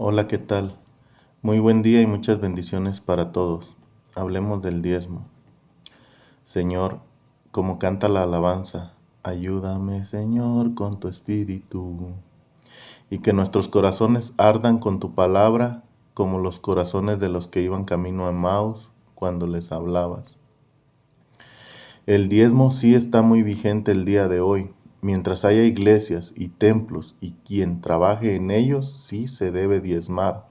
Hola, ¿qué tal? Muy buen día y muchas bendiciones para todos. Hablemos del diezmo. Señor, como canta la alabanza, ayúdame, Señor, con tu espíritu, y que nuestros corazones ardan con tu palabra, como los corazones de los que iban camino a Emmaus cuando les hablabas. El diezmo sí está muy vigente el día de hoy. Mientras haya iglesias y templos y quien trabaje en ellos, sí se debe diezmar.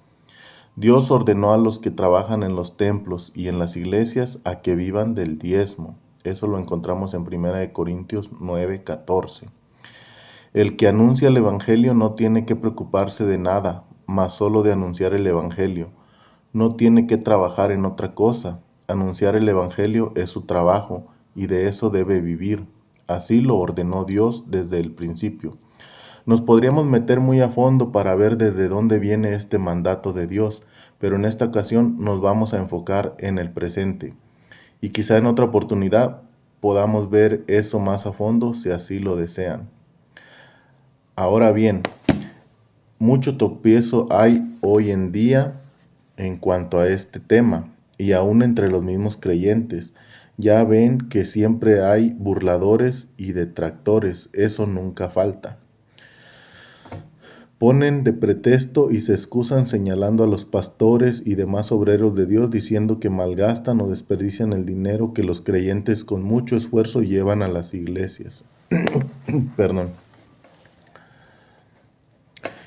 Dios ordenó a los que trabajan en los templos y en las iglesias a que vivan del diezmo. Eso lo encontramos en 1 Corintios 9:14. El que anuncia el Evangelio no tiene que preocuparse de nada, más solo de anunciar el Evangelio. No tiene que trabajar en otra cosa. Anunciar el Evangelio es su trabajo y de eso debe vivir. Así lo ordenó Dios desde el principio. Nos podríamos meter muy a fondo para ver desde dónde viene este mandato de Dios, pero en esta ocasión nos vamos a enfocar en el presente. Y quizá en otra oportunidad podamos ver eso más a fondo si así lo desean. Ahora bien, mucho tropiezo hay hoy en día en cuanto a este tema, y aún entre los mismos creyentes. Ya ven que siempre hay burladores y detractores, eso nunca falta. Ponen de pretexto y se excusan señalando a los pastores y demás obreros de Dios diciendo que malgastan o desperdician el dinero que los creyentes con mucho esfuerzo llevan a las iglesias. Perdón.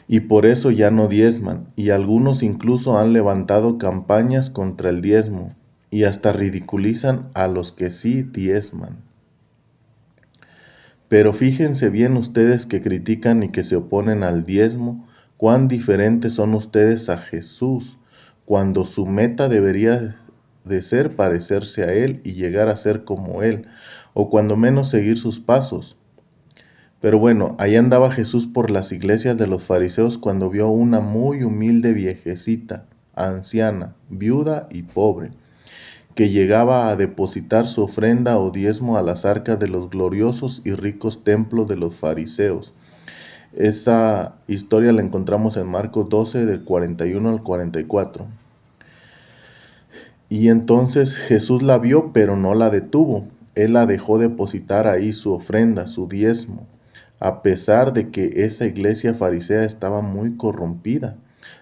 Y por eso ya no diezman, y algunos incluso han levantado campañas contra el diezmo, y hasta ridiculizan a los que sí diezman. Pero fíjense bien ustedes que critican y que se oponen al diezmo, cuán diferentes son ustedes a Jesús, cuando su meta debería de ser parecerse a Él y llegar a ser como Él, o cuando menos seguir sus pasos. Pero bueno, ahí andaba Jesús por las iglesias de los fariseos cuando vio una muy humilde viejecita, anciana, viuda y pobre, que llegaba a depositar su ofrenda o diezmo a las arcas de los gloriosos y ricos templos de los fariseos. Esa historia la encontramos en Marcos 12, del 41 al 44. Y entonces Jesús la vio, pero no la detuvo. Él la dejó depositar ahí su ofrenda, su diezmo, a pesar de que esa iglesia farisea estaba muy corrompida,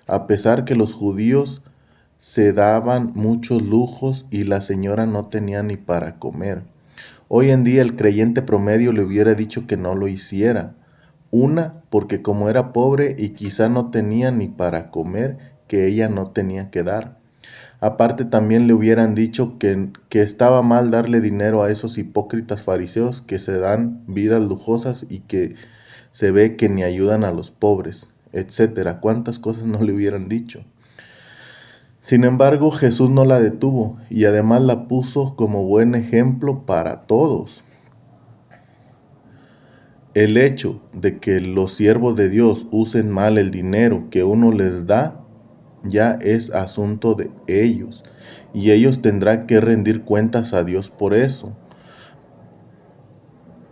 a pesar que los judíos se daban muchos lujos y la señora no tenía ni para comer. Hoy en día el creyente promedio le hubiera dicho que no lo hiciera. Una, porque como era pobre y quizá no tenía ni para comer, que ella no tenía que dar. Aparte también le hubieran dicho que estaba mal darle dinero a esos hipócritas fariseos que se dan vidas lujosas y que se ve que ni ayudan a los pobres, etcétera. ¿Cuántas cosas no le hubieran dicho? Sin embargo, Jesús no la detuvo y además la puso como buen ejemplo para todos. El hecho de que los siervos de Dios usen mal el dinero que uno les da ya es asunto de ellos, y ellos tendrán que rendir cuentas a Dios por eso.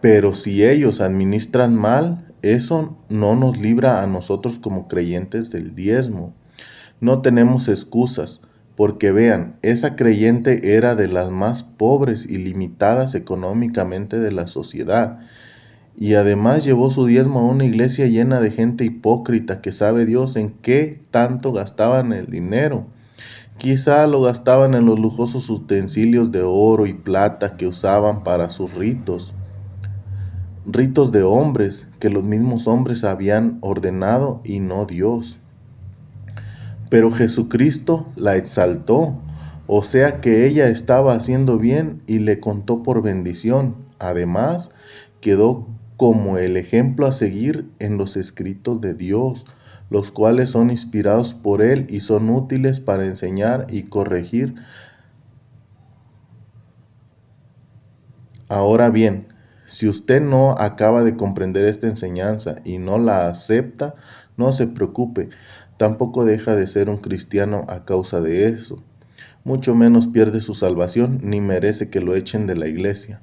Pero si ellos administran mal, eso no nos libra a nosotros como creyentes del diezmo. No tenemos excusas, porque vean, esa creyente era de las más pobres y limitadas económicamente de la sociedad. Y además llevó su diezmo a una iglesia llena de gente hipócrita que sabe Dios en qué tanto gastaban el dinero. Quizá lo gastaban en los lujosos utensilios de oro y plata que usaban para sus ritos. Ritos de hombres que los mismos hombres habían ordenado y no Dios. Pero Jesucristo la exaltó, o sea que ella estaba haciendo bien y le contó por bendición. Además, quedó como el ejemplo a seguir en los escritos de Dios, los cuales son inspirados por Él y son útiles para enseñar y corregir. Ahora bien, si usted no acaba de comprender esta enseñanza y no la acepta, no se preocupe, tampoco deja de ser un cristiano a causa de eso. Mucho menos pierde su salvación ni merece que lo echen de la iglesia.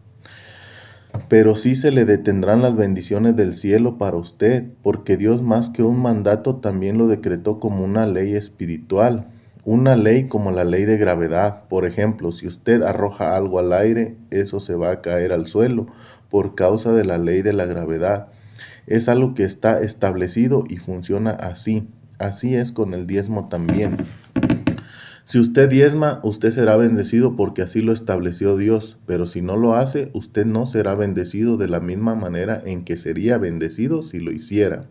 pero sí se le detendrán las bendiciones del cielo para usted, porque Dios más que un mandato también lo decretó como una ley espiritual, una ley como la ley de gravedad. Por ejemplo, si usted arroja algo al aire, eso se va a caer al suelo por causa de la ley de la gravedad. Es algo que está establecido y funciona así. Así es con el diezmo también. Si usted diezma, usted será bendecido porque así lo estableció Dios, pero si no lo hace, usted no será bendecido de la misma manera en que sería bendecido si lo hiciera.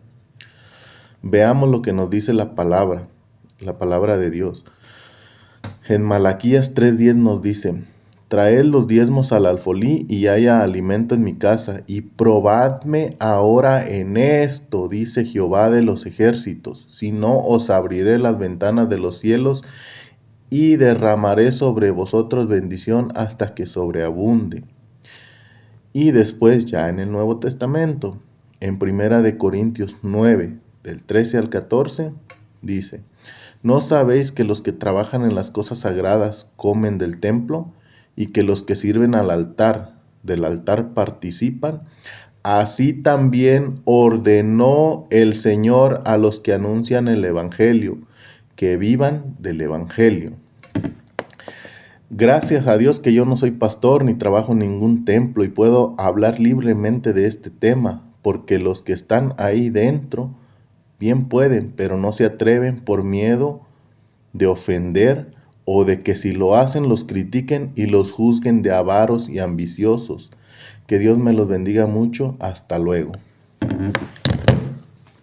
Veamos lo que nos dice la palabra de Dios. En Malaquías 3:10 nos dice: traed los diezmos al alfolí y haya alimento en mi casa, y probadme ahora en esto, dice Jehová de los ejércitos, si no os abriré las ventanas de los cielos y derramaré sobre vosotros bendición hasta que sobreabunde. Y después ya en el Nuevo Testamento, en 1 Corintios 9, del 13 al 14, dice: ¿no sabéis que los que trabajan en las cosas sagradas comen del templo, y que los que sirven del altar participan? Así también ordenó el Señor a los que anuncian el Evangelio, que vivan del Evangelio. Gracias a Dios que yo no soy pastor ni trabajo en ningún templo y puedo hablar libremente de este tema, porque los que están ahí dentro bien pueden, pero no se atreven por miedo de ofender o de que si lo hacen los critiquen y los juzguen de avaros y ambiciosos. Que Dios me los bendiga mucho. Hasta luego.